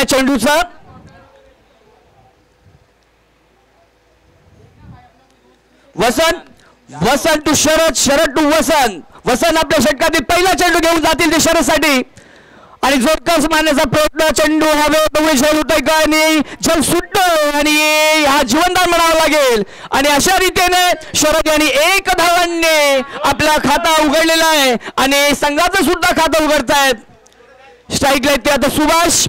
चेंडूचा Vasant to Sharad to वसंत आपल्या षटकातील पहिला चेंडू घेऊन जातील ते शरदसाठी आणि जोरकस मारण्याचा प्रयत्न चेंडू हवे झेल होतोय का आणि झेल सुटतो आणि हा जीवनदान म्हणावा लागेल आणि अशा रीतीने शरद यांनी 1 धावांनी आपला खाता उघडलेला आहे आणि संघाचं सुद्धा खातं उघडतायत स्ट्राईकला येते आता सुभाष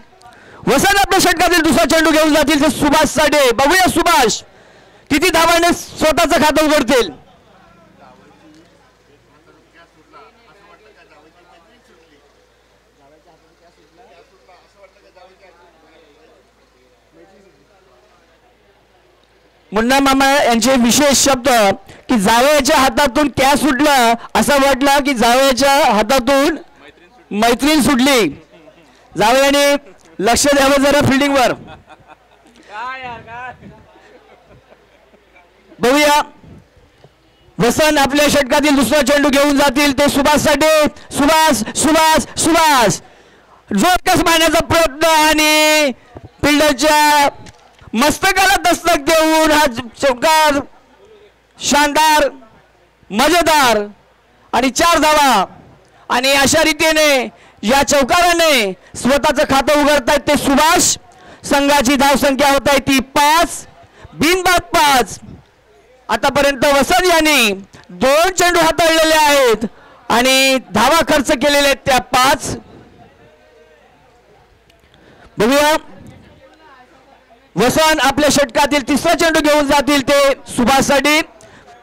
वसंत आपल्या षटकातील दुसरा चेंडू घेऊन जातील ते सुभाष साठी बघूया सुभाष किती धावांनी स्वतःचं खातं उघडतील मुन्ना मामा यांचे विशेष शब्द की जावयाच्या हातातून कॅच सुटला असं वाटलं की जावयाच्या हातातून मैत्रीण सुटली जावयाने लक्ष द्यावं जरा फिल्डिंगवर बघूया वसंत आपल्या षटकातील दुसरा चेंडू घेऊन जातील ते सुभाषसाठी सुभाष जोरकस मारण्याचा प्रयत्न आणि फिल्डरच्या मस्तकाला दस्तक देऊन हा चौकार शानदार मजेदार आणि 4 धावा आणि अशा रीतीने या चौकाराने स्वतःचं खातं उघडतायत ते सुभाष संघाची धावसंख्या होत आहे ती 5 बिनबाद 5 आतापर्यंत वसंत यांनी 2 चेंडू हाताळलेले आहेत आणि धावा खर्च केलेले आहेत त्या 5 बघूया वसंत आपल्या षटकातील तिसरा चेंडू घेऊन जातील ते सुभाषसाठी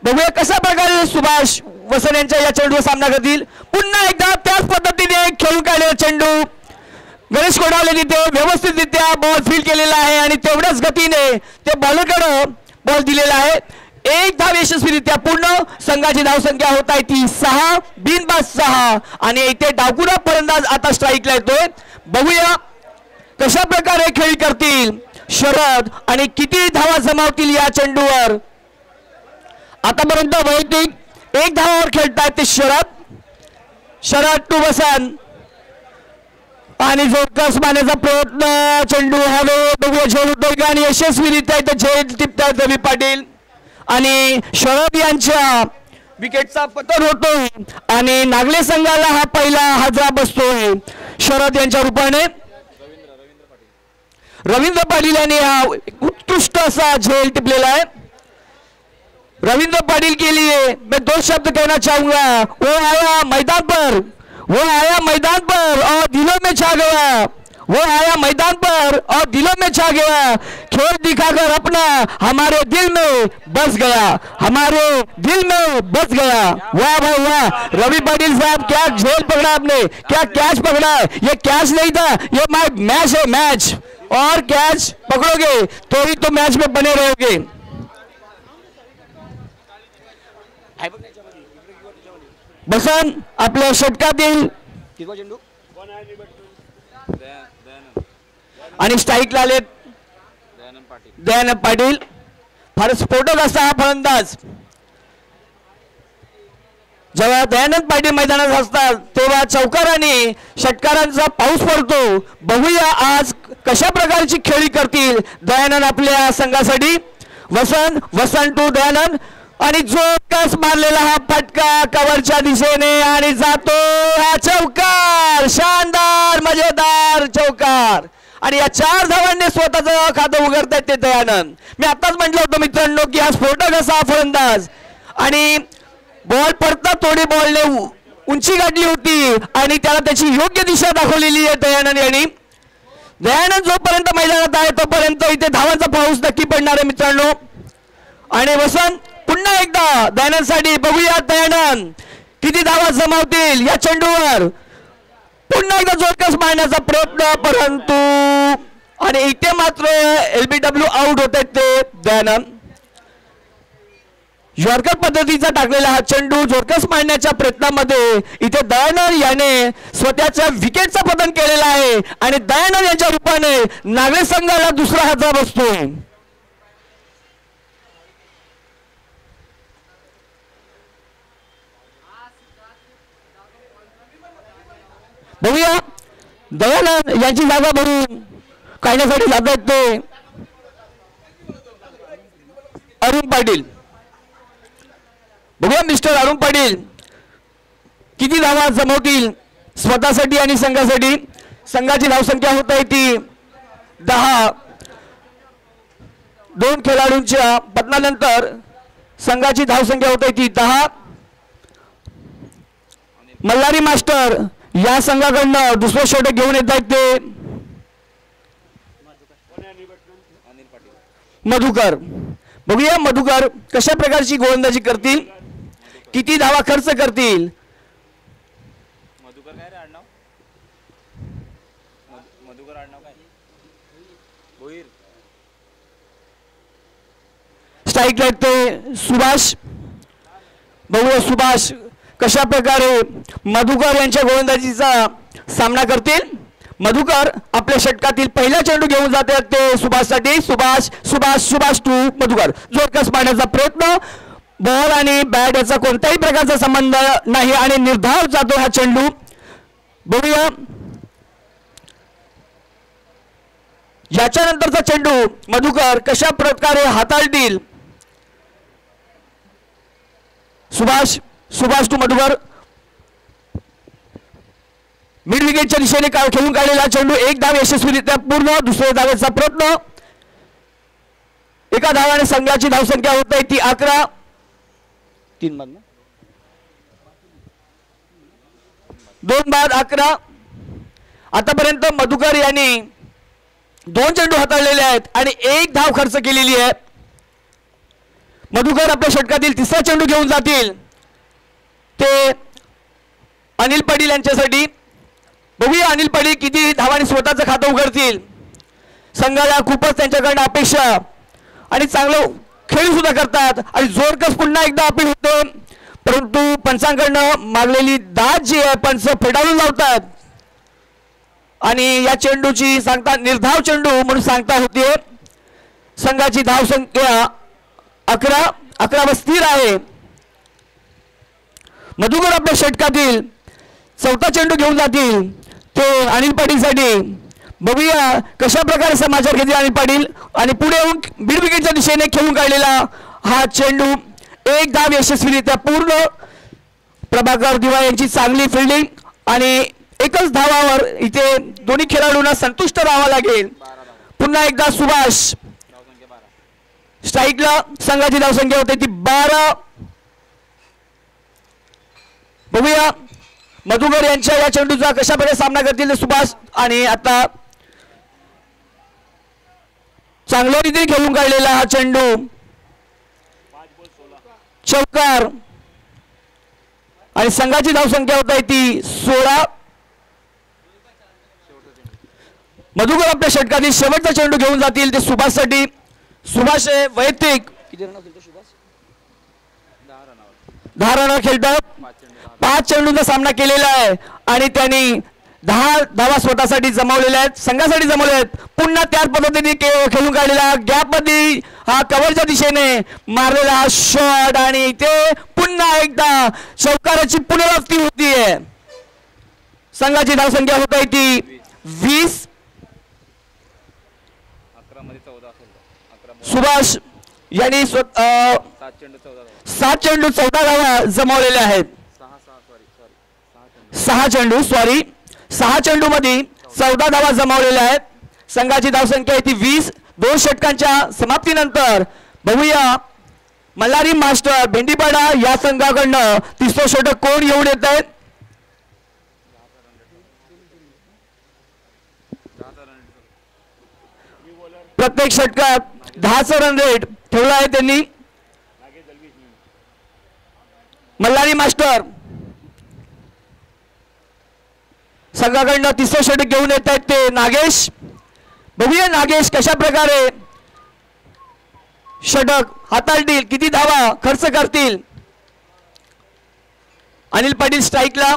बघूया कशा प्रकारे सुभाष वसंत यांच्या या चेंडूवर सामना करतील पुन्हा एकदा त्याच पद्धतीने खेळून काढलेला चेंडू गणेश कोडावले तिथे व्यवस्थितरित्या बॉल फील्ड केलेला आहे आणि तेवढ्याच गतीने ते बॉलरकडे बॉल दिलेला आहे 1 धाव यशस्वीरित्या पूर्ण संघाची धावसंख्या होत आहे ती 6 बिनबाद 6 आणि इथे डावकुरा फलंदाज आता स्ट्राईकला येतोय बघूया कशा प्रकारे खेळी करतील शरद आणि किती धावा जमावतील या चेंडूवर आतापर्यंत वैयक्तिक 1 धावावर खेळतायत ते शरद टू वसंत आणि जोरकस मारण्याचा प्रयत्न चेंडू हवे बघूया झेल होतोय का आणि यशस्वीरित्या इथे झेल टिपतायत रवी पाटील आणि शरद यांच्या विकेटचा पतन होतोय आणि नागले संघाला हा पहिला हादरा बसतोय शरद यांच्या रूपाने रवींद्र पाटिल यांनी हा उत्कृष्ट असा झेल टिपलेला है रवींद्र पाटिल के लिए मैं 2 शब्द कहना चाहूंगा वो आया मैदान पर और दिलों में छा गया वो आया मैदान पर और दिलों में छा गया खेल दिखाकर अपना हमारे दिल में बस गया वाह भाई वाह रवि पाटिल साहब क्या झेल पकड़ा आपने क्या कैच पकड़ा ये कैच नहीं था ये मैच है मैच और कैच पकड़ोगे तो ही तो मैच में बने रहोगे बसंत आपल्या षटकातील आणि स्ट्राईकला आले दयानंद पाटील फार स्फोटक असा हा फलंदाज जेव्हा दयानंद पाटील मैदानात असतात तेव्हा चौकाराने षटकारांचा पाऊस पडतो बघूया आज कशा प्रकारची खेळी करतील दयानंद आपल्या संघासाठी वसंत टू दयानंद आणि जोरकस मारलेला हा फटका कव्हरच्या दिशेने आणि जातो हा चौकार शानदार मजेदार चौकार आणि या 4 धावांनी स्वतःचं खातं उघडतायत ते दयानंद मी आताच म्हटलं होतं मित्रांनो की हा स्फोटक असा फलंदाज आणि बॉल पडता थोडी बॉलने उंची गाठली होती आणि त्याला त्याची योग्य दिशा दाखवलेली आहे दयानंद यांनी दयानंद जोपर्यंत मैदानात आहे तोपर्यंत इथे धावांचा पाऊस नक्की पडणार आहे मित्रांनो आणि वसंत पुन्हा एकदा दयानंदसाठी बघूया दयानंद किती धावा जमावतील या चेंडूवर पुन्हा एकदा जोरकस मारण्याचा प्रयत्न परंतु आणि इथे मात्र LBW आउट होत आहेत ते दयानंद यॉर्कर पद्धतीचा टाकलेला हा चेंडू जोरकस मारण्याच्या प्रयत्नामध्ये इथे दयानंद याने स्वतःच्या विकेटचा पतन केलेला आहे आणि दयानंद यांच्या रूपाने नागरिक संघाला दुसरा हादरा बसतोय बघूया दयानंद यांची जागा भरून काढण्यासाठी जात आहेत ते अरुण पाटील. बघूया मिस्टर अरुण पाटील किती धावा जमवतील स्वतःसाठी आणि संघासाठी. संघाची धावसंख्या होत आहे ती 10. 2 खेळाडूंच्या पतनानंतर संघाची धावसंख्या होत आहे ती 10. मल्हारी मास्टर या संघाकडनं दुसरं षटक घेऊन येत आहेत ते मधुकर. बघूया मधुकर कशा प्रकारची गोलंदाजी करतील, किती धावा खर्च करतील. स्ट्राईक लागते सुभाष. बघूया सुभाष कशा प्रकारे मधुकर यांच्या गोलंदाजीचा सामना करतील. मधुकर आपल्या षटकातील पहिला चेंडू घेऊन जातात ते सुभाषसाठी. सुभाष सुभाष सुभाष टू मधुकर. जोरकस मारण्याचा प्रयत्न. बॉल आणि बॅट याचा कोणत्याही प्रकारचा संबंध नाही आणि निर्धाव जातो हा चेंडू. बघूया याच्यानंतरचा चेंडू मधुकर कशा प्रकारे हाताळतील. सुभाष सुभाष टू मधुकर. मिड विकेटच्या दिशेने खेळून काढलेला चेंडू. एक धाव यशस्वीरित्या पूर्ण. दुसऱ्या धावेचा प्रयत्न. एका धावाने संघाची धावसंख्या होत आहे ती 11. 3 बाद 2 बाद 11. आतापर्यंत मधुकर यांनी 2 चेंडू हाताळलेले आहेत आणि 1 धाव खर्च केलेली आहे. मधुकर आपल्या षटकातील तिसरा चेंडू घेऊन जातील ते अनिल पाटील यांच्यासाठी. बघूया अनिल पाटील किती धावांनी स्वतःचं खातं उघडतील. संघाला खूपच त्यांच्याकडनं अपेक्षा आणि चांगलं खेळ सुद्धा करतात आणि जोरकस पुन्हा एकदा अपील होते, परंतु पंचांकडनं मागलेली दाद जी आहे पंच फेटाळून लावतात आणि या चेंडूची सांगता निर्धाव चेंडू म्हणून सांगता होते. संघाची धावसंख्या 11. 11 स्थिर आहे. मधुकर आपल्या षटकातील चौथा चेंडू घेऊन जातील ते अनिल पाटीलसाठी. बघूया कशा प्रकारे समाचार घेतील अनिल पाटील आणि पुढे येऊन मिड विकेटच्या दिशेने खेळून काढलेला हा चेंडू. 1 धाव यशस्वीरित्या पूर्ण. प्रभाकर दिवा यांची चांगली फिल्डिंग आणि एकच धावावर इथे दोन्ही खेळाडूंना संतुष्ट राहावं लागेल. पुन्हा एकदा सुभाष स्ट्राईकला. संघाची धावसंख्या होते ती 12. बघूया मधुकर यांच्या या चेंडूचा कशा प्रकारे सामना करतील ते सुभाष. आणि आता चांगल्या रीतीने खेळून काढलेला हा चेंडू चौकार आणि संघाची धावसंख्या होत आहे ती 16. मधुकर आपल्या षटकातील शेवटचा चेंडू घेऊन जातील ते सुभाषसाठी. सुभाष वैयक्तिक 10 रन खेळतात. 5 चेंडूंचा सामना केलेला आहे आणि त्यांनी 10 धावा स्वतःसाठी जमवलेल्या आहेत, संघासाठी जमवल्या आहेत. पुन्हा त्याच पद्धतीने खेळून काढलेला गॅप मध्ये हा कव्हरच्या दिशेने मारलेला हा शॉट आणि इथे पुन्हा एकदा चौकाराची पुनरावृत्ती होतीये. संघाची धावसंख्या होत आहे ती 20. सुभाष यांनी 7 चेंडू 14 धावा जमवलेल्या आहेत. 6 चेंडू मध्ये 14 धावा जमवलेल्या आहेत. संघाची धावसंख्या आहे ती 20. 2 षटकांच्या समाप्तीनंतर बघूया मल्हारी मास्टर भेंडीपाडा या संघाकडनं तिसरं षटक कोण येऊन येत आहेत. प्रत्येक षटकात 10चा रन रेट ठेवला आहे त्यांनी. मल्हारी मास्टर संघाकडनं तिसरं षटक घेऊन येत आहेत ते नागेश. बघूया नागेश कशा प्रकारे षटक हाताळतील, किती धावा खर्च करतील. अनिल पाटील स्ट्राईकला.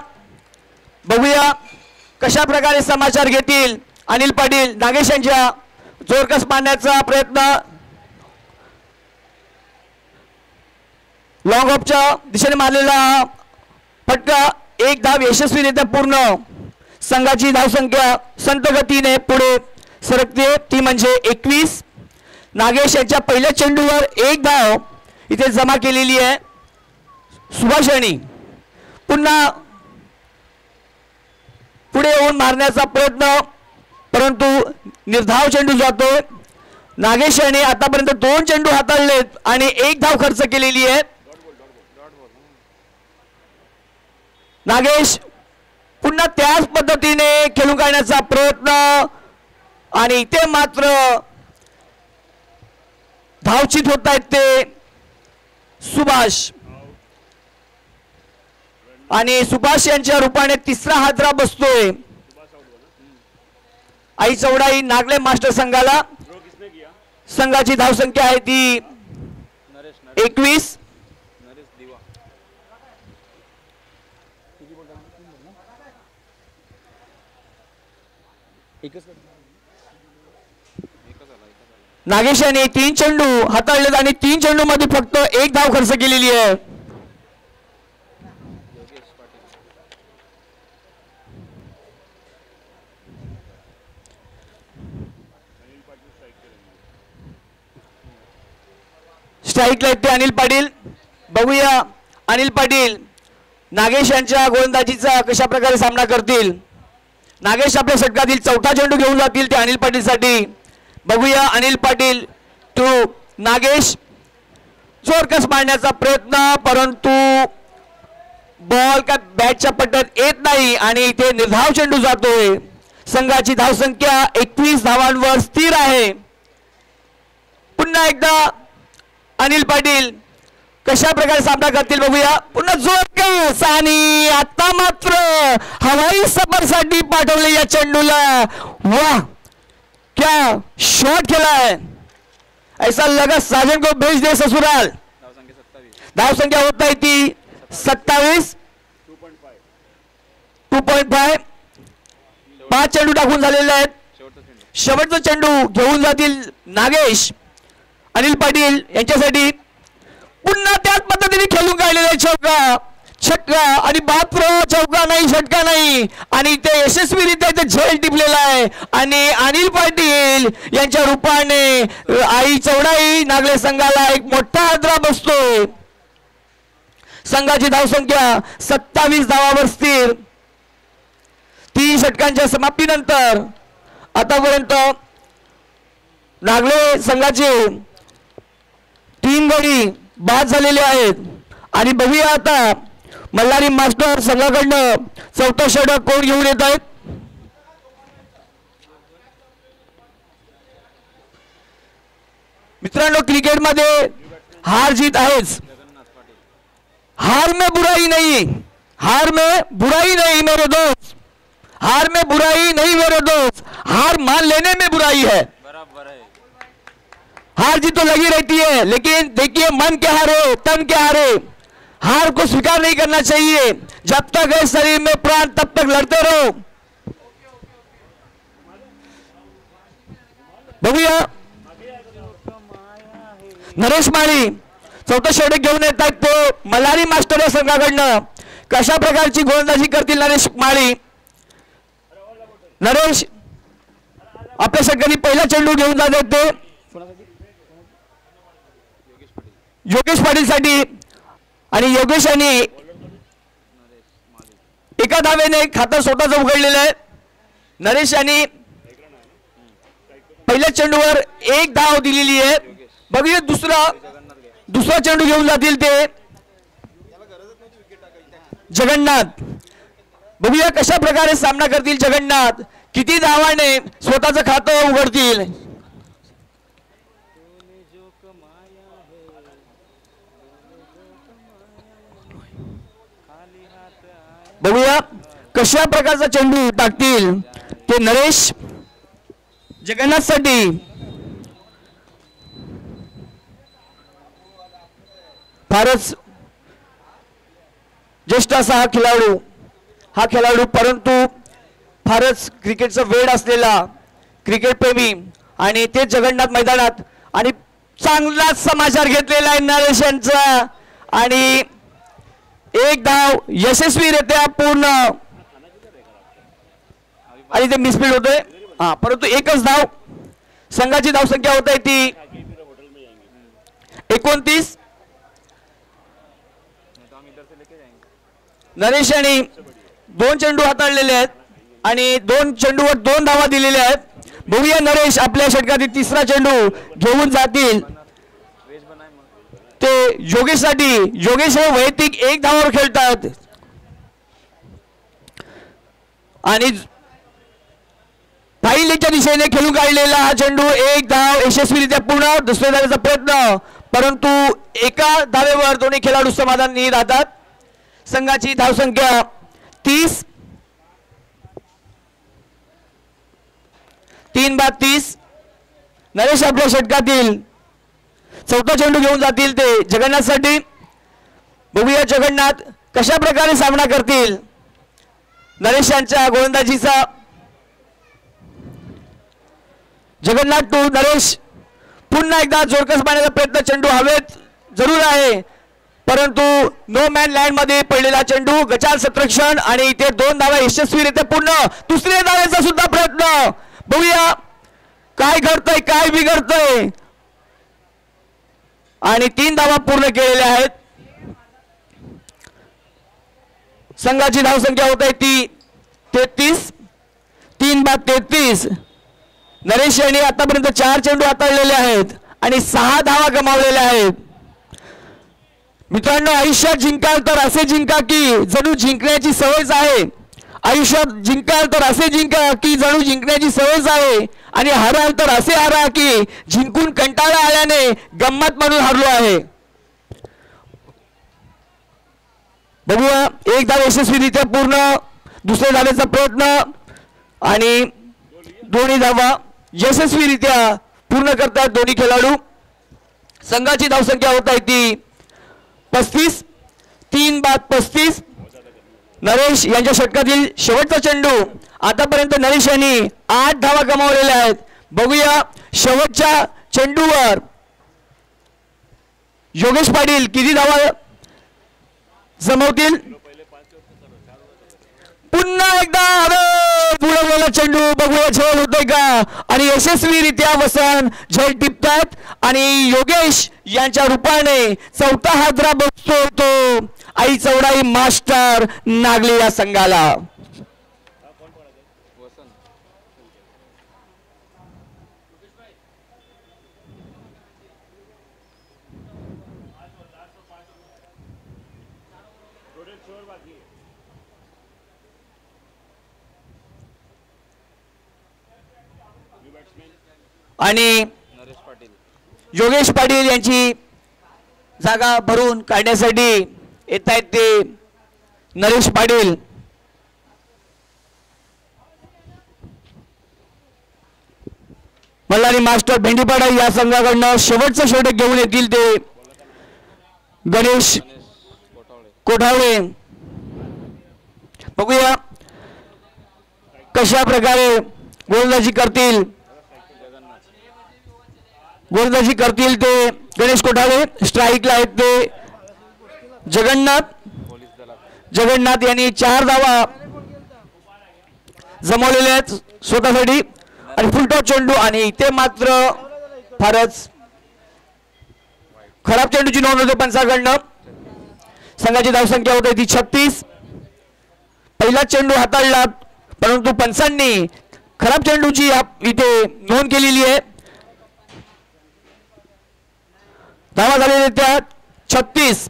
बघूया कशा प्रकारे समाचार घेतील अनिल पाटील. नागेश यांच्या जोरकस मारण्याचा प्रयत्न. लॉंग ऑफच्या दिशेने मारलेला फटका. 1 धाव यशस्वीरित्या पूर्ण. संघाची धावसंख्या संत गतीने पुढे सरकते ती म्हणजे 21. नागेश यांच्या पहिल्या चेंडूवर एक धाव इथे जमा केलेली आहे. सुभाष यांनी पुन्हा पुढे येऊन मारण्याचा प्रयत्न, परंतु निर्धाव चेंडू जातोय. नागेश यांनी आतापर्यंत 2 चेंडू हाताळलेत आणि 1 धाव खर्च केलेली आहे. नागेश पुन्हा त्याच पद्धतीने खेळून काढण्याचा प्रयत्न आणि इथे मात्र धावचित होत आहेत ते सुभाष आणि सुभाष यांच्या रूपाने तिसरा हादरा बसतोय. आई चौडाई नागले मास्टर संघाला. संघाची धावसंख्या आहे ती 21. नागेश यांनी 3 चेंडू हाताळलेत आणि 3 चेंडू मध्ये फक्त 1 धाव खर्च केलेली आहे. Strike light Anil Patil. बघूया अनिल पाटील नागेश यांच्या गोलंदाजीचा कशा प्रकारे सामना करतील. नागेश आपल्या षटकातील 4था चेंडू घेऊन जातील ते अनिल पाटील साठी. बघूया अनिल पाटील टू नागेश. जोरकस मारण्याचा प्रयत्न, परंतु बॉल का बॅटच्या पट्ट्यात येत नाही आणि इथे निर्धाव चेंडू जातोय. संघाची धावसंख्या 21 धावांवर स्थिर आहे. पुन्हा एकदा अनिल पाटील कशा प्रकारे सामना करतील बघूया. पुन्हा जोरकस आणि आता मात्र हवाई सफरसाठी पाठवले या चेंडूला. वाह क्या शॉट खेला है, ऐसा लगा साजन को भेज दे ससुराल. धावसंख्या होत आहे ती 27. 2.5. 5 चेंडू टाकून झालेले आहेत. शेवटचा चेंडू घेऊन जातील नागेश. अनिल पाटील यांच्यासाठी पुन्हा त्याच पद्धतीने खेळून काढलेले चौका, छक्का आणि बापरो चौका नाही, षटका नाही आणि ते यशस्वीरित्या इथे झेल टिपलेला आहे. आणि अनिल पाटील यांच्या रूपाने आई चौडाई नागले संघाला एक मोठा हादरा बसतोय. संघाची धावसंख्या 27 धावावर स्थिर. 3 षटकांच्या समाप्तीनंतर आतापर्यंत नागले संघाचे 3 गडी बाद झालेले आहेत. आणि बघूया आता मल्हारी मास्टर संघाकडनं 4था षटक कोण घेऊन येत आहेत. मित्रांनो क्रिकेटमध्ये हार जीत आहेच. हार में बुराई नहीं, हार में बुराई नहीं मेरे दोस्त, हार में बुराई नहीं मेरे दोस्त, हार मान लेने में बुराई है. बराबर है. हार जीत तो लगी रहती है, लेकिन देखिए मन के हारे तन के हारे. हार को स्वीकार नहीं करना चाहिए. जब तक है शरीर में प्राण तब तक लड़ते रहो. बघूया नरेश माळी 4था षटक घेऊन येत आहेत ते मल्हारी मास्टर या संघाकडनं. कशा प्रकारची गोलंदाजी करतील नरेश माळी. नरेश आपल्या षटकाने पहिला चेंडू घेऊन जात आहेत ते योगेश पाटील साठी. आणि योगेश यांनी एका धावेने खातं स्वतःच उघडलेलं आहे. नरेश यांनी पहिल्या चेंडूवर 1 धाव दिलेली आहे. बघूया दुसरा चेंडू घेऊन जातील ते जगन्नाथ. बघूया कशा प्रकारे सामना करतील जगन्नाथ. किती धावाने स्वतःचं खातं उघडतील. बघूया कशा प्रकारचा चेंडू टाकतील ते नरेश जगन्नाथ साठी. फारच ज्येष्ठ असा हा खेळाडू परंतु फारच क्रिकेटचा वेड असलेला क्रिकेट प्रेमी आणि ते जगन्नाथ मैदानात आणि चांगलाच समाचार घेतलेला आहे नरेश यांचा. आणि 1 धाव यशस्वीरित्या पूर्ण आणि ते मिसफील्ड होतोय. परंतु एकच धाव संघाची धावसंख्या होत आहे ती 29. नरेश यांनी 2 चेंडू हाताळलेले आहेत आणि 2 चेंडूवर 2 धावा दिलेल्या आहेत. बघूया नरेश आपल्या षटकातील तिसरा चेंडू घेऊन जातील ते योगेशसाठी. योगेश हे वैयक्तिक 1 धावावर खेळतात आणि फाईलीच्या दिशेने खेळून काढलेला हा चेंडू 1 धाव यशस्वीरित्या पूर्ण. दुसऱ्या धावेचा प्रयत्न परंतु एका धावेवर दोन्ही खेळाडू समाधानी राहतात. संघाची धावसंख्या 30. 3-30. नरेश आपल्या षटकातील चौथा चेंडू घेऊन जातील ते जगन्नाथसाठी. बघूया जगन्नाथ कशा प्रकारे सामना करतील नरेश यांच्या गोलंदाजीचा. जगन्नाथ टू नरेश. पुन्हा एकदा जोरकस मारण्याचा प्रयत्न. चेंडू हवेत जरूर आहे परंतु नो मॅन लँड मध्ये पडलेला चेंडू. गचाल सत्रक्षण आणि इथे 2 धावा यशस्वीरित्या पूर्ण. दुसऱ्या धावेचा सुद्धा प्रयत्न. बघूया काय घडतंय काय बिघडतंय आणि 3 धावा पूर्ण केलेल्या आहेत. संघाची धावसंख्या होत आहे ती 33. 3-33. नरेश यांनी आतापर्यंत 4 चेंडू हाताळलेले आहेत आणि 6 धावा गमावलेल्या आहेत. मित्रांनो आयुष्यात जिंकाल तर असे जिंका की जणू जिंकण्याची सवयच आहे. आयुष्यात जिंकाल तर असे जिंका की जणू जिंकण्याची सवयच आहे आणि हराल तर असे हरा की जिंकून कंटाळा आल्याने गंमत म्हणून हरलो आहे. बघूया 1 धाव यशस्वीरित्या पूर्ण. दुसऱ्या धावेचा प्रयत्न आणि दोन्ही धावा यशस्वीरित्या पूर्ण करतात दोन्ही खेळाडू. संघाची धावसंख्या होत आहे ती 35. 3-35. नरेश यांच्या षटकातील शेवटचा चेंडू. आतापर्यंत नरेश यांनी 8 धावा गमावलेल्या आहेत. बघूया शेवटच्या चेंडूवर योगेश पाटील किती धावा जमवतील. पुन्हा एकदा बुडवलेला चेंडू. बघूया झेल होतोय का आणि यशस्वीरित्या वसन झेल टिपतात आणि योगेश यांच्या रूपाने 4था हादरा बसतो तो आई चौडाई मास्टर नागले या संघाला. आणि योगेश पाटील यांची जागा भरून काढण्यासाठी येत आहेत ते नरेश पाटील. मल्हारी मास्टर भेंडीपाडा या संघाकडनं शेवटचं षटक घेऊन येतील ते गणेश कोठावळे. बघूया कशा प्रकारे गोलंदाजी करतील. गोलंदाजी करतील ते गणेश कोठावळे. स्ट्राईकला आहेत ते जगन्नाथ. जगन्नाथ यांनी 4 धावा जमवलेल्या आहेत स्वतःसाठी आणि फुलटॉप चेंडू आणि इथे मात्र फारच खराब चेंडूची नोंद होते पंचाकडनं. संघाची धावसंख्या होते ती 36. पहिला चेंडू हाताळला परंतु पंचांनी खराब चेंडूची इथे नोंद केलेली आहे. धावा झालेल्या त्या 36.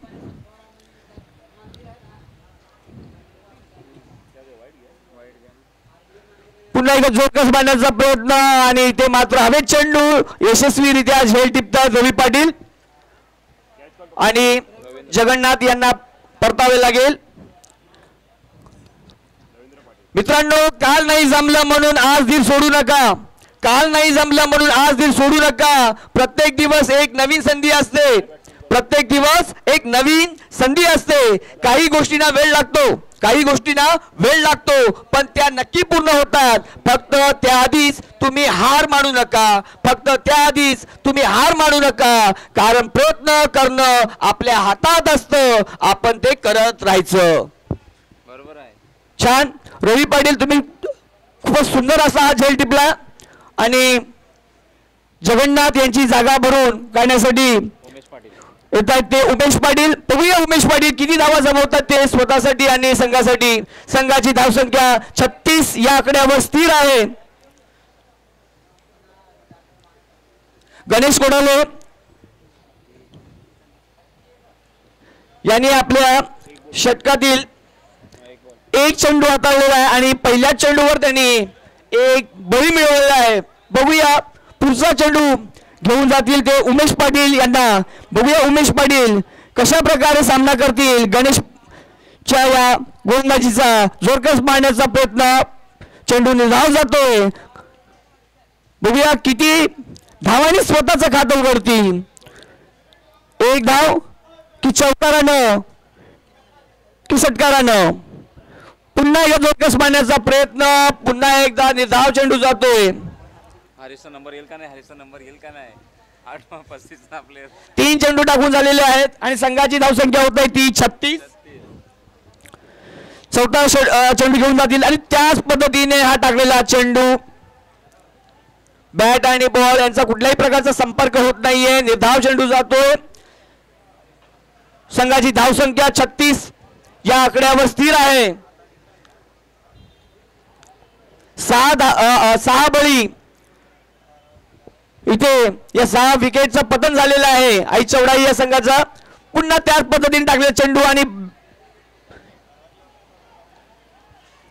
पुन्हा एकदा जोरकस बांधण्याचा प्रयत्न आणि ते मात्र हवेत चेंडू यशस्वीरित्या झेल टिपतात रवी पाटील आणि जगन्नाथ यांना परतावे लागेल. मित्रांनो काल नाही जमलं म्हणून आज दिल सोडू नका. काल नाही जमलं म्हणून आज दिल सोडू नका. प्रत्येक दिवस एक नवीन संधी असते. प्रत्येक दिवस एक नवीन संधी असते. काही गोष्टींना वेळ लागतो. काही गोष्टींना वेळ लागतो पण त्या नक्की पूर्ण होतात. फक्त त्याआधीच तुम्ही हार मानू नका. फक्त त्याआधीच तुम्ही हार मानू नका. कारण प्रयत्न करणं आपल्या हातात असतं. आपण ते करत राहायचं. बरोबर आहे. छान. रवी पाटील तुम्ही खूपच सुंदर असा हा झेल टिपला आणि जगन्नाथ यांची जागा भरून काढण्यासाठी येत आहेत ते उमेश पाटील. बघूया उमेश पाटील किती धावा जमवतात ते स्वतःसाठी आणि संघासाठी. संघाची धावसंख्या 36 या आकड्यावर स्थिर आहे. गणेश कोडाले यांनी आपल्या षटकातील एक चेंडू हाताळलेला आहे आणि पहिल्या चेंडूवर त्यांनी एक बळी मिळवलेला आहे. बघूया पुढचा चेंडू घेऊन जातील ते उमेश पाटील यांना. बघूया उमेश पाटील कशा प्रकारे सामना करतील. गणेशच्या या गोलंदाजीचा जोरकस मारण्याचा प्रयत्न, चेंडू निर्धाव जातोय. बघूया किती धावांनी स्वतःचं खातं उघडतील. एक धाव की चौकारानं की षटकारानं. पुन्हा एकदा जोरकस मारण्याचा प्रयत्न, पुन्हा एकदा निर्धाव चेंडू जातोय. हरीशचा नंबर येईल का नाही, हरीशचा नंबर येईल का नाही. 8-35 आपले 3 चेंडू टाकून झालेले आहेत आणि संघाची धावसंख्या होत आहे ती 36. चौथा चेंडू घेऊन जातील आणि त्याच पद्धतीने हा टाकलेला चेंडू, बॅट आणि बॉल यांचा कुठल्याही प्रकारचा संपर्क होत नाहीये. निर्धाव चेंडू जातोय. संघाची धावसंख्या 36 या आकड्यावर स्थिर आहे. 6 बळी इथे या 6 विकेटचं पतन झालेलं आहे आई चौडाई या संघाचा. पुन्हा त्याच पद्धतीने टाकलेला चेंडू आणि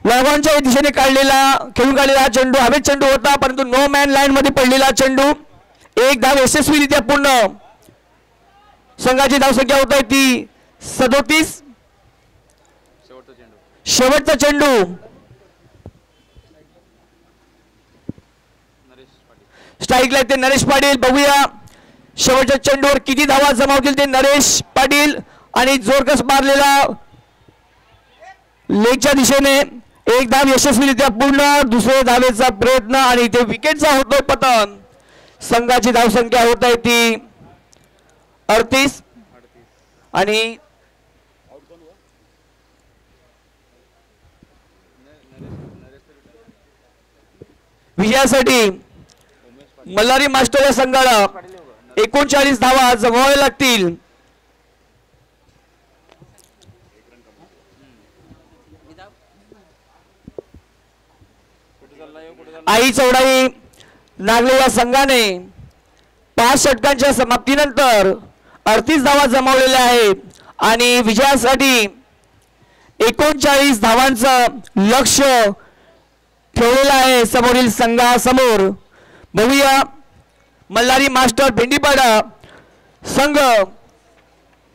लॉगॉनच्या दिशेने खेळून काढलेला हा चेंडू हवेत चेंडू होता, परंतु नो मॅन लाईन मध्ये पडलेला चेंडू. एक धाव यशस्वीरित्या पूर्ण. संघाची धावसंख्या होत आहे ती 37. शेवटचा चेंडू स्ट्राईकला ते नरेश पाटील. बघूया शेवटच्या चेंडूवर किती धावा जमावतील ते नरेश पाटील. आणि जोरकस मारलेला लेगच्या दिशेने एक धाव यशस्वीरित्या पूर्ण. दुसऱ्या धावेचा प्रयत्न आणि इथे विकेटचा होतोय पतन. संघाची धावसंख्या होत आहे ती 38 आणि विजयासाठी मल्हारी मास्टर या संघाला 39 धावा जमवाव्या लागतील. आई चौडाई नागले या संघाने 5 षटकांच्या समाप्तीनंतर 38 धावा जमवलेल्या आहेत आणि विजयासाठी 39 धावांचं लक्ष ठेवलेलं आहे समोरील संघासमोर. बघूया मल्हारी मास्टर भेंडीपाडा संघ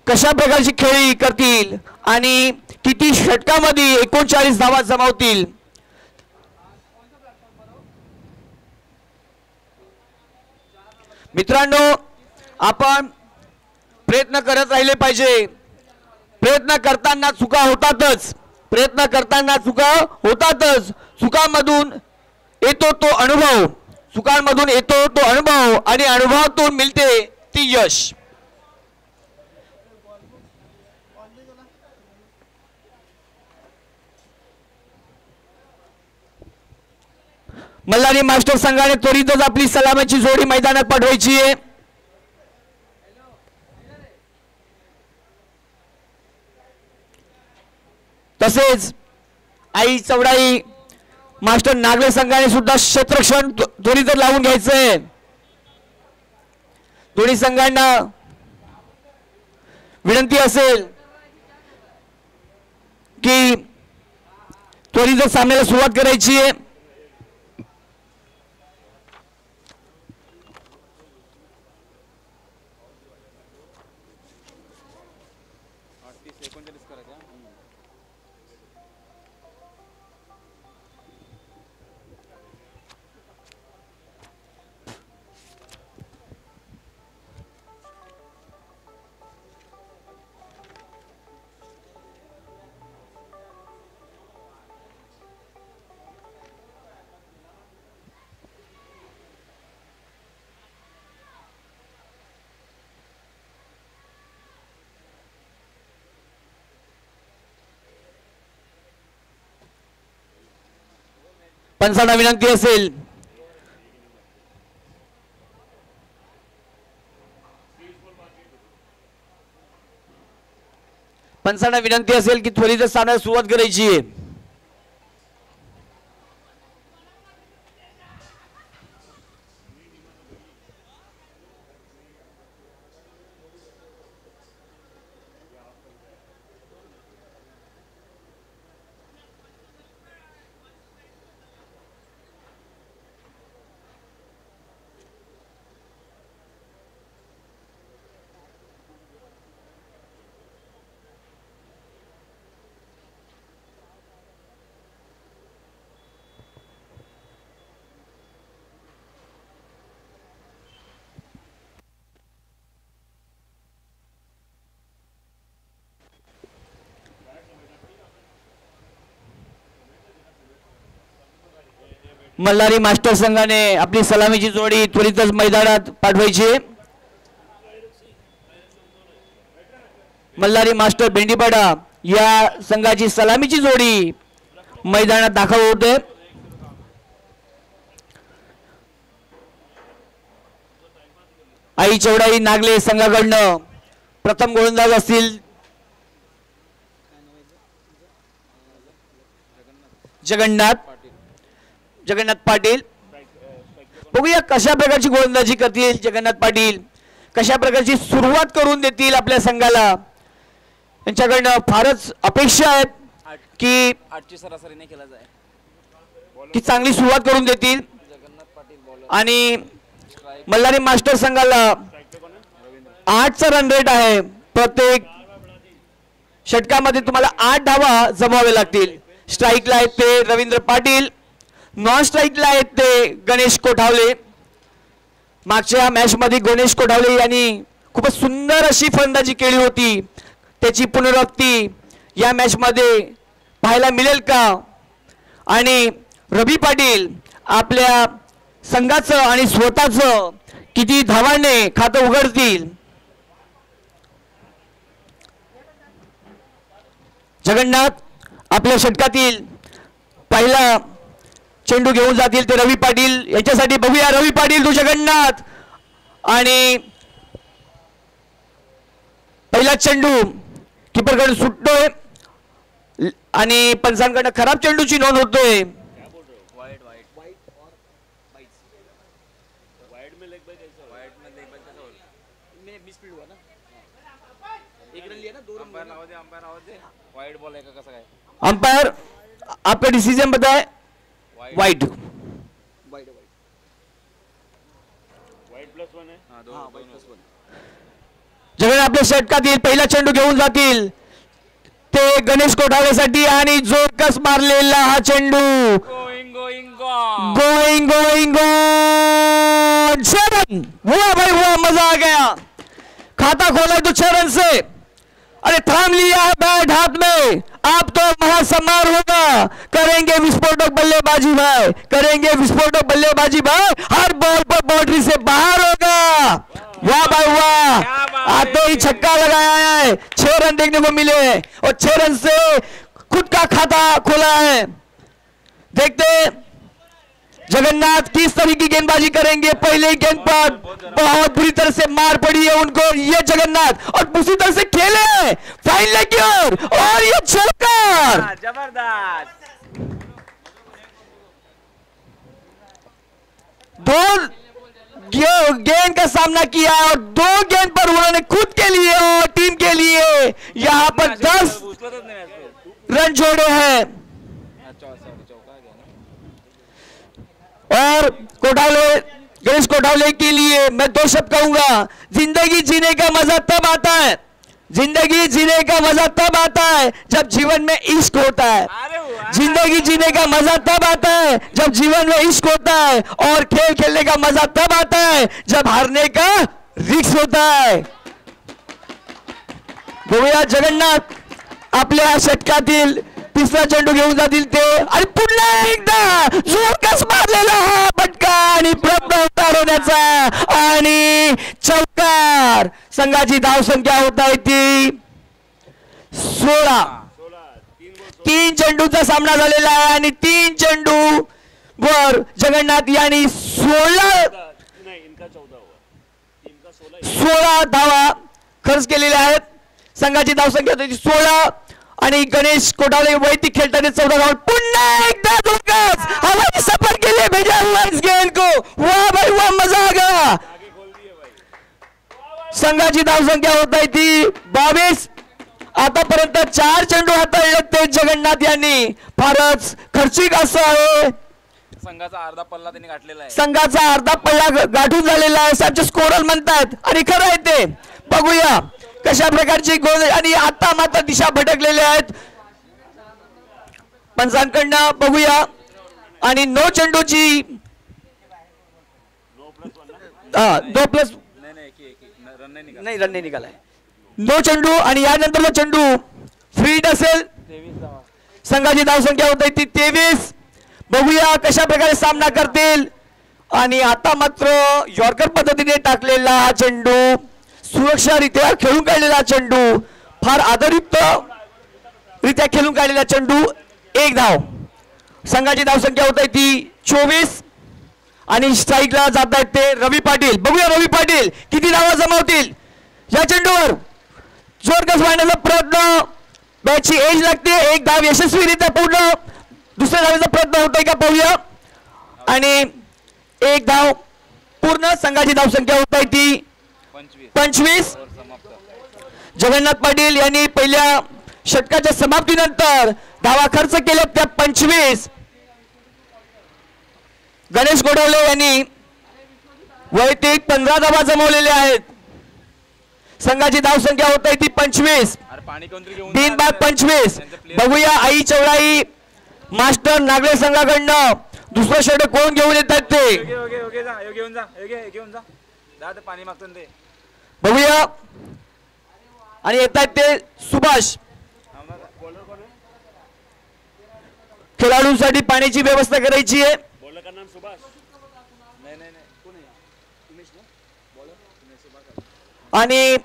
कशा प्रकारची खेळी करतील आणि किती षटकामध्ये 39 धावा जमावतील. मित्रांनो, आपण प्रयत्न करत राहिले पाहिजे. प्रयत्न करताना चुका होतातच. चुकांमधून येतो तो अनुभव. चुकांमधून येतो तो अनुभव आणि अनुभवातून मिळते ती यश. मल्हारी मास्टर संघाने त्वरितच आपली सलामीची जोडी मैदानात पाठवायची आहे. तसेच आई चौडाई मास्टर नागले संघाने सुद्धा क्षेत्ररक्षण त्वरित लावून घ्यायचंय. दोन्ही संघांना विनंती असेल की त्वरित सामन्याला सुरुवात करायची आहे. पंचांना विनंती असेल की त्वरित सामन्याला सुरुवात करायची आहे. मल्हारी मास्टर संघाने आपली सलामीची जोडी त्वरितच मैदानात पाठवायची. मल्हारी मास्टर भेंडीपाडा या संघाची सलामीची जोडी मैदानात दाखल होते. आई चौडाई नागले संघाकडनं प्रथम गोलंदाज असतील जगन्नाथ पाटील. बघूया कशा प्रकारची गोलंदाजी करतील जगन्नाथ पाटील, कशा प्रकारची सुरुवात करून देतील आपल्या संघाला. त्यांच्याकडनं फारच अपेक्षा आहेत की 8ची सरासरी नाही केला जाय की चांगली सुरुवात करून देतील. आणि मल्हारी मास्टर संघाला 8चा रन रेट आहे. प्रत्येक षटकामध्ये तुम्हाला 8 धावा जमवावे लागतील. स्ट्राईकला आहेत ते रवींद्र पाटील, नॉन स्ट्राईकला आहेत ते गणेश कोठावले. मागच्या मॅच मध्ये गणेश कोठावले यांनी खूपच सुंदर अशी फलंदाजी केली होती. त्याची पुनरावृत्ती या मॅच मध्ये पाहायला मिळेल का? आणि रवी पाटील आपल्या संघाचं आणि स्वतःचं किती धावांनी खातं उघडतील? जगन्नाथ आपल्या षटकातील पहिला चेंडू घेऊन जातील ते रवी पाटील याच्यासाठी. बघूया रवी पाटील तो जगन्नाथ आणि पहिला चेंडू कीपरकडे सुटतोय आणि पंचांकडनं खराब चेंडूची नोंद होतोय. अंपायर आपका डिसीजन बताए. वाइड जगन आपल्या षटकातील पहिला चेंडू घेऊन जातील ते गणेश कोठावलेसाठी आणि जोरकस मारलेला हा चेंडू गोइंग चरण. हुआ भाई हुआ, मजा आ गया. खाता खोला तो चरण से. अरे थाम लिया है बैट हाथ में. आप तो महासम्मान होगा. करेंगे विस्फोटक बल्लेबाजी भाई, करेंगे विस्फोटक बल्लेबाजी भाई. हर बॉल पर बाउंड्री से बाहर होगा. वाह भाई वाह, आते ही छक्का लगाया है. 6 रन देखने को मिले और 6 रन से खुद का खाता खोला है. देखते जगन्नाथ किस तरह की गेंदबाजी करेंगे. पहले गेंद पर बहुत बुरी तरह से मार पड़ी है उनको. ये जगन्नाथ और दूसरी तरह से खेले फाइन लेग की ओर और ये चौका जबरदस्त. दो गेंद का सामना किया और 2 गेंद पर उन्होंने खुद के लिए और टीम के लिए यहां पर 10 रन जोड़े हैं. और गणेश कोठावले के लिए मैं 2 शब्द कहूंगा. जिंदगी जीने का मजा तब आता है, जिंदगी जीने का मजा तब आता है जब जीवन में इश्क होता है. जिंदगी जीने का मजा तब आता है जब जीवन में इश्क होता है. और खेल खेलने का मजा तब आता है जब हारने का रिस्क होता है. बघूया जगन्नाथ आपल्या षटकातील तिसरा चेंडू घेऊन जातील ते. आणि पुन्हा एकदा जोरकस मारलेला हा फटका आणि प्रभाव उतारवण्याचा आणि चौकार. संघाची धाव संख्या होत आहे ती 16. 3 चेंडूचा सामना झालेला आहे आणि 3 चेंडू वर जगन्नाथ यांनी 16 धावा खर्च केलेल्या आहेत. संघाची धावसंख्या होती 16 आणि गणेश कोटावले वैयक्तिक खेळताना 14 धावा. पुन्हा एकदा धोकाच हवाई सफर केले भेजा लाइन्स गेल को. वाह भाई वाह, मजा आ गया. संघाची धावसंख्या होत आहे ती 22. आतापर्यंत 4 चेंडू हाताळले ते जगन्नाथ यांनी. फारच खर्चिक असं आहे. संघाचा अर्धा पल्ला त्यांनी गाठलेला आहे. संघाचा अर्धा पल्ला गाठून झालेला आहे साहेबचे स्कोरर म्हणतात आणि खरं आहे ते. बघूया कशा प्रकारची गोल आणि आता मात्र दिशा भटकलेल्या आहेत पंचांकडनं. बघूया आणि 9 चेंडूची 2+ नाही रन नाही निघालाय. 9 चेंडू आणि यानंतरला चेंडू फ्रीड असेल. संघाची धावसंख्या होत आहे ती 23. बघूया कशा प्रकारे सामना करतील. आणि आता मात्र यॉर्कर पद्धतीने टाकलेला हा चेंडू, सुरक्षारित्या खेळून काढलेला चेंडू, फार आदरयुक्त रित्या खेळून काढलेला चेंडू. 1 धाव. संघाची धावसंख्या होत आहे ती 24 आणि स्ट्राईकला जात आहेत ते रवी पाटील. बघूया रवी पाटील किती धावा जमावतील या चेंडूवर. जोर कसवाण्याचा प्रयत्न, बॅटची एज लागते. 1 धाव यशस्वीरित्या पूर्ण. दुसऱ्या धावेचा प्रयत्न होतोय का पाहूया. आणि 1 धाव पूर्ण. संघाची धावसंख्या होत आहे ती 25. जगन्नाथ पाटील यांनी पहिल्या षटकाच्या समाप्तीनंतर धावा खर्च केल्या त्या 25. गणेश गोडवले यांनी वैयक्तिक 15 धावा जमवलेल्या आहेत. संघाची धावसंख्या होत आहे ती 25. 3 बाद 25. बघूया आई चौराई मास्टर नागले संघाकडनं दुसरं षटक कोण घेऊन येतात ते पाणी मागतो ते बघूया. आणि येत आहेत ते सुभाष. खेळाडूंसाठी पाण्याची व्यवस्था करायची आहे. आणि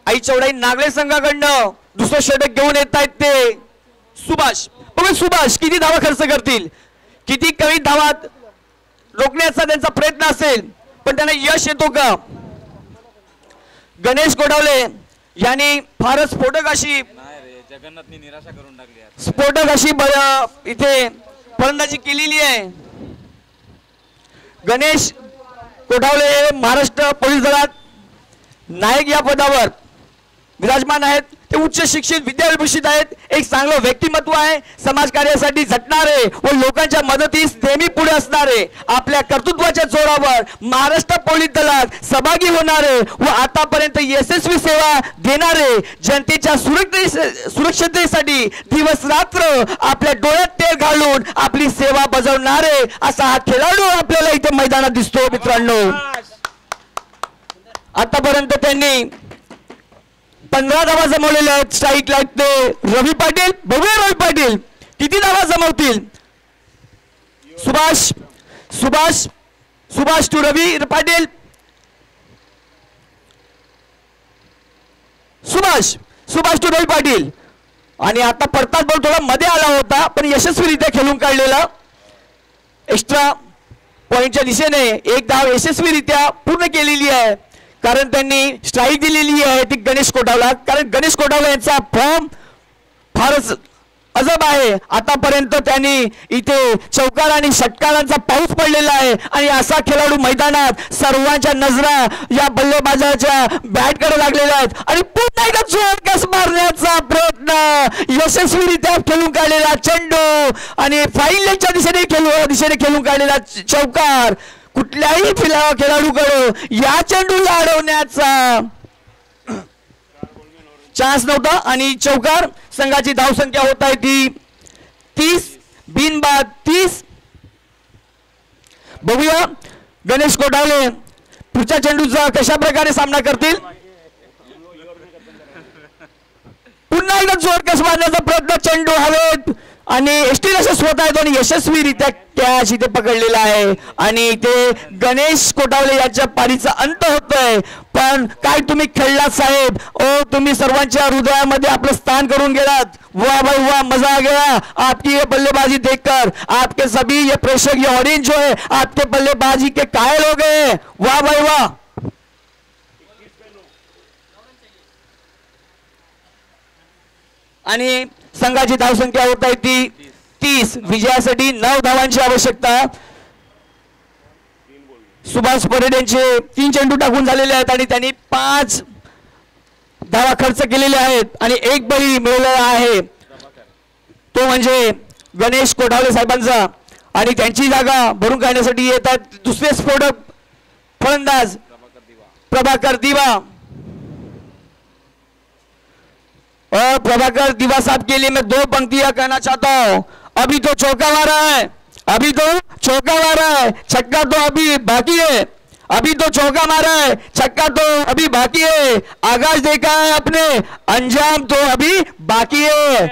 आई चौडाई नागले संघाकडनं दुसरं षटक घेऊन येत आहेत ते सुभाष. बघा सुभाष किती धावा खर्च करतील, किती कमी धावात रोखण्याचा त्यांचा प्रयत्न असेल, पण त्यांना यश येतो का. गणेश गोडावले यांनी फारच स्फोटक अशी जगन्नाथनी निराशा करून टाकली. स्फोटक अशी इथे फलंदाजी केलेली आहे. गणेश कोठावले महाराष्ट्र पोलीस दलात नायक या पदावर विराजमान आहेत. ते उच्च शिक्षित विद्याविभूषित आहेत. एक चांगलं व्यक्तिमत्व आहे. समाजकार्यासाठी झटणारे व लोकांच्या मदतीस नेहमी पुढे असणारे, आपल्या कर्तृत्वाच्या जोरावर महाराष्ट्र पोलीस दलात सहभागी होणारे व आतापर्यंत यशस्वी सेवा देणारे, जनतेच्या सुरक्षिततेसाठी दिवस रात्र आपल्या डोळ्यात तेल घालून आपली सेवा बजावणारे असा हा खेळाडू आपल्याला इथे मैदानात दिसतो. मित्रांनो, आतापर्यंत त्यांनी 15 धावा जमवलेल्या आहेत. स्ट्राईक लाईट ते रवी पाटील. बघूया रवी पाटील किती धावा जमवतील. सुभाष सुभाष सुभाष टू रवी पाटील. सुभाष सुभाष टू रवी पाटील. आणि आता पडताच बॉल थोडा मध्ये आला होता, पण यशस्वीरित्या खेळून काढलेला. एक्स्ट्रा पॉइंटच्या दिशेने 1 धाव यशस्वीरित्या पूर्ण केलेली आहे. कारण त्यांनी स्ट्राईक दिलेली आहे ती गणेश कोटावला. कारण गणेश कोटावला यांचा फॉर्म फारच अजब आहे. आतापर्यंत त्यांनी इथे चौकार आणि षटकारांचा पाऊस पडलेला आहे आणि असा खेळाडू मैदानात सर्वांच्या नजरा या बल्लेबाजाच्या बॅटकडे लागलेल्या आहेत. आणि पुन्हा एकदा जोरकस मारण्याचा प्रयत्न, यशस्वीरित्या खेळून काढलेला चेंडू आणि फाईनलच्या दिशेने खेळून काढलेला चौकार. कुठल्याही खेळाडूकडे या चेंडूला अडवण्याचा चान्स नव्हता. आणि चौकार. संघाची धावसंख्या होत आहे ती 30. बिनबाद 30. बघूया गणेश कोटावले पुढच्या चेंडूचा कशा प्रकारे सामना करतील. पुन्हा एकदा जोरकस मारण्याचा प्रयत्न, चेंडू हवेत आणि यष्टीरक्षक स्वतः येतो आणि यशस्वीरित्या कॅच इथे पकडलेला आहे आणि इथे गणेश कोटावले यांच्या पारीचा अंत होतोय. पण काय तुम्ही खेळलात साहेब. ओ तुम्ही सर्वांच्या हृदयामध्ये आपलं स्थान करून गेलात. वाह भाई वाह, मजा आ गया आपकी ये बल्लेबाजी देखकर. आपके सभी ये प्रेक्षक, ये ऑडियंस जो है आपके बल्लेबाजी के कायल हो गए. वाह भाई वाह. आणि संघाची धावसंख्या होत आहे ती 30. विजयासाठी 9 धावांची आवश्यकता. सुभाष परेड यांचे 3 चेंडू टाकून झालेले आहेत आणि त्यांनी 5 धावा खर्च केलेले आहेत आणि 1 बळी मिळवलेला आहे. तो म्हणजे गणेश कोठावले साहेबांचा. आणि त्यांची जागा भरून काढण्यासाठी येतात दुसरे स्फोटक फलंदाज प्रभाकर दिवा. और प्रभाकर दिवा साहब के लिए मैं 2 पंक्तियां कहना चाहता हूं. अभी तो चौका मारा है, अभी तो चौका मारा है, छक्का तो अभी बाकी है. अभी तो चौका मारा है, छक्का तो अभी बाकी है. आगाज देखा है आपने, अंजाम तो अभी बाकी है.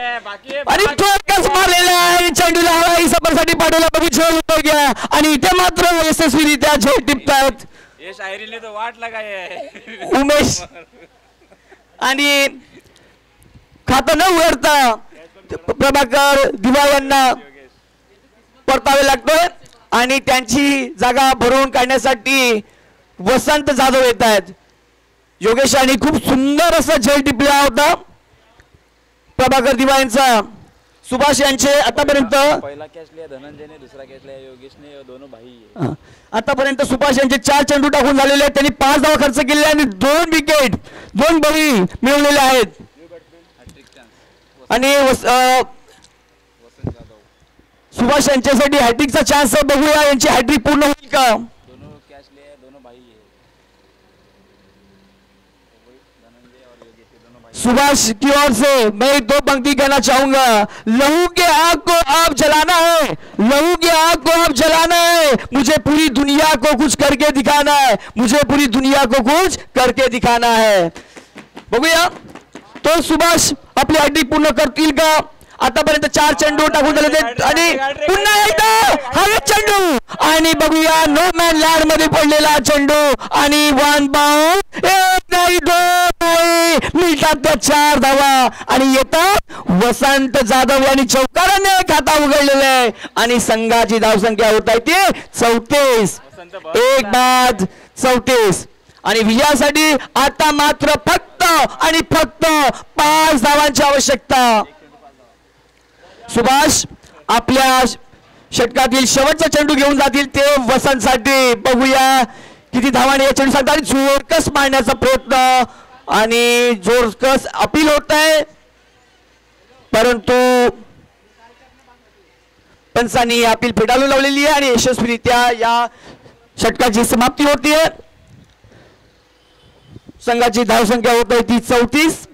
आणि चौकाच मारलेला आहे. चेंडूला हवाई सफरसाठी पाठवला, बघू झोल होतो गया आणि इथे मात्र यशस्वीरित्या झेल टिपतात ये शायरी ने तो वाट लगाई है. उमेश. आणि खातं न उघडता प्रभाकर दिवा यांना परतावे लागतोय आणि त्यांची जागा भरून काढण्यासाठी वसंत जाधव येत आहेत. योगेशांनी खूप सुंदर असा झेल टिपला होता प्रभाकर दिवा यांचा. सुभाष यांचे आतापर्यंत पहिला कॅच लिया धनंजयने, दुसरा कॅच लिया योगेशने, दोनों भाई है. आतापर्यंत सुभाष यांचे 4 चेंडू टाकून झालेले आहेत. त्यांनी 5 धावा खर्च केलेले आणि 2 विकेट 2 बळी मिळवलेले आहेत. आणि सुभाष यांच्यासाठी हॅट्रिकचा चान्स आहे. बघूया यांची हॅट्रिक पूर्ण होईल का. दोनों कैच लिए, दोनों भाई है. धनंजय और योगेश दोनों भाई. सुभाष की ओर से मैं 2 पंक्ति कहना चाहूंगा. लहू के आग को अब जलाना है, लहू की आग को अब जलाना है. मुझे पूरी दुनिया को कुछ करके दिखाना है, मुझे पूरी दुनिया को कुछ करके दिखाना है. बघूया तो सुभाष आपली हॅट्रिक पूर्ण करतील का. आतापर्यंत 4 चेंडू टाकून झाले आणि पुन्हा एकदा हवे चेंडू आणि बघूया नो मॅन लँड मध्ये पडलेला चेंडू आणि 1 बाउंड. 1 नाही 2 नाही, मिळतात त्या 4 धावा आणि येतात वसंत जाधव यांनी चौकाराने खाता उघडलेला आहे आणि संघाची धावसंख्या होत आहे ती 34. 1 बाद 34. आणि विजयासाठी आता मात्र फक्त आणि फक्त 5 धावांची आवश्यकता. सुभाष आपल्या षटकातील शेवटचा चेंडू घेऊन जातील ते वसंतसाठी. बघूया किती धावांनी या चेंडू सांगतात. जोरकस मारण्याचा प्रयत्न आणि जोरकस अपील होत आहे परंतु पंचांनी अपील फेटाळून लावलेली आहे आणि यशस्वीरित्या या षटकाची समाप्ती होतीये. संघाची धावसंख्या होत आहे ती 34.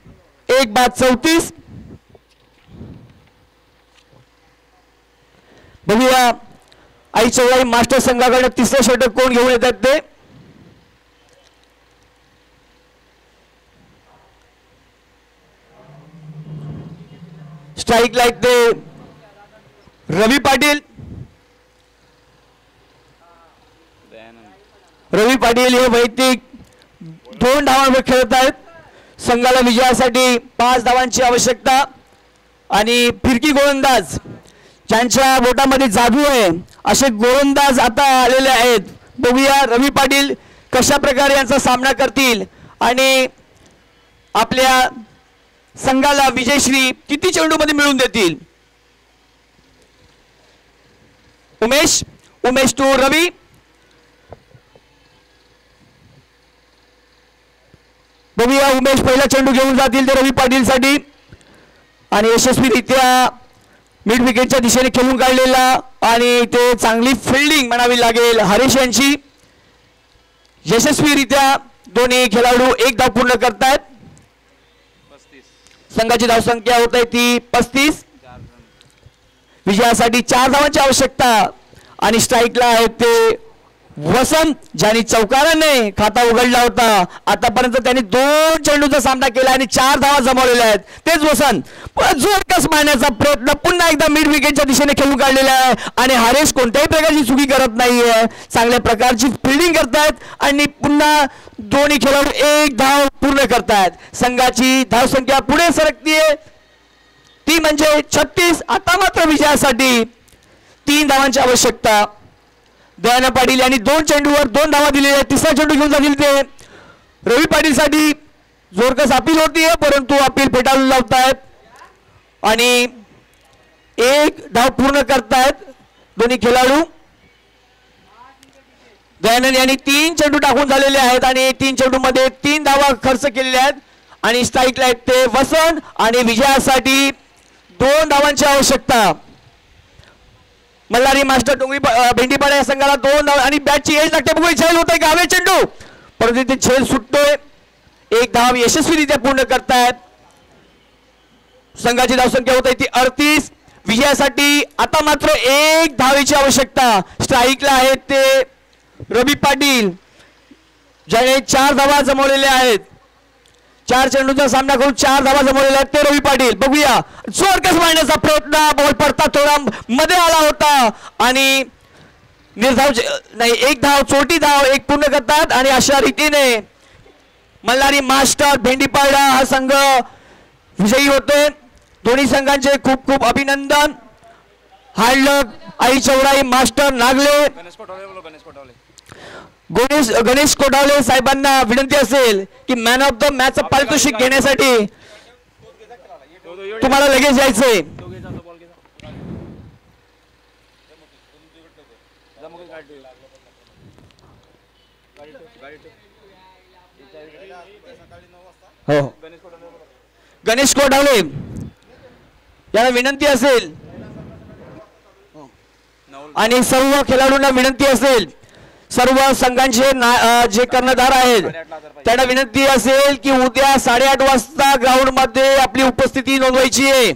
1 बाद 34. बघूया आई चौलाई मास्टर संघाकडे तिसरे षटक कोण घेऊन येतात ते. स्ट्राइक लाईट ते रवी पाटील. रवी पाटील हे वैयक्तिक 2 धावांवर खेळत आहेत. संघाला विजयासाठी 5 धावांची आवश्यकता आणि फिरकी गोलंदाज ज्यांच्या बोटामध्ये जादू आहे असे गोलंदाज आता आलेले आहेत. बघूया रवी पाटील कशा प्रकारे यांचा सामना करतील आणि आपल्या संघाला विजयश्री किती चेंडू मध्ये मिळवून देतील. उमेश टू रवी. बघूया उमेश पहिला चेंडू घेऊन जातील ते रवी पाटील साठी आणि यशस्वीरित्या मिड विकेटच्या दिशेने खेळून काढलेला आणि ते चांगली फिल्डिंग म्हणावी लागेल हरीश यांची. यशस्वीरित्या दोन्ही खेळाडू 1 धाव पूर्ण करतायत. संघाची धावसंख्या होत आहे ती 35. विजयासाठी 4 धावांची आवश्यकता आणि स्ट्राइकला आहेत ते वसंत ज्यांनी चौकाराने खाता उघडला होता, आतापर्यंत त्यांनी 2 चेंडूचा सामना केला आणि 4 धावा जमवलेल्या आहेत. तेच वसंत जोरकस मारण्याचा प्रयत्न पुन्हा एकदा मिड विकेटच्या दिशेने खेळून काढलेला आहे आणि हरेश कोणत्याही प्रकारची चुकी करत नाहीये. चांगल्या प्रकारची फिल्डिंग करतायत आणि पुन्हा दोन्ही खेळाडू 1 धाव पूर्ण करतायत. संघाची धावसंख्या पुढे सरकतीये, ती म्हणजे 36. आता मात्र विजयासाठी 3 धावांची आवश्यकता. दयानंद पाटील यांनी 2 चेंडूवर 2 धावा दिलेल्या आहेत. तिसरा चेंडू घेऊन जातील ते रवी पाटील साठी. जोरकस अपील होतीये परंतु अपील फेटाळून लावतायत आणि 1 धाव पूर्ण करतायत दोन्ही खेळाडू. दयानंद यांनी 3 चेंडू टाकून झालेले आहेत आणि 3 चेंडू मध्ये 3 धावा खर्च केलेल्या आहेत आणि स्ट्राईकला आहेत ते वसंत आणि विजयासाठी 2 धावांची आवश्यकता. मल्हारी मास्टर डोंगरी भेंडीपाडा या संघाला 2 धाव आणि बॅटची एज लागते. बघू झेल होतंय का हवे चेंडू, परंतु ते झेल सुटतोय. 1 धाव यशस्वीरित्या पूर्ण करतायत. संघाची धावसंख्या होत आहे ती 38. विजयासाठी आता मात्र 1 धावेची आवश्यकता. स्ट्राईकला आहेत ते रवी पाटील ज्याने 4 धावा जमवलेल्या आहेत. 4 चेंडूचा सामना करून 4 धावा जमवलेल्या आहेत ते रवी पाटील. बघूया जोरकस मारण्याचा प्रयत्न, बॉल पडता थोडा मध्ये आला होता आणि निर्धाव नाही 1 धाव चोटी धाव 1 पूर्ण करतात आणि अशा रीतीने मल्हारी मास्टर भेंडीपाडा हा संघ विजयी होते. दोन्ही संघांचे खूप खूप अभिनंदन. हार्डलक आई चौराई मास्टर नागले गणेश कोठावले साहेबांना विनंती असेल की मॅन ऑफ द मॅच पारितोषिक घेण्यासाठी तुम्हाला लगेच जायचंय. हो गणेश कोठावले यांना विनंती असेल आणि सर्व खेळाडूंना विनंती असेल, सर्व संघांचे जे कर्णधार आहेत त्यांना विनंती असेल की उद्या 8:30 वाजता ग्राउंड मध्ये आपली उपस्थिती नोंदवायची आहे.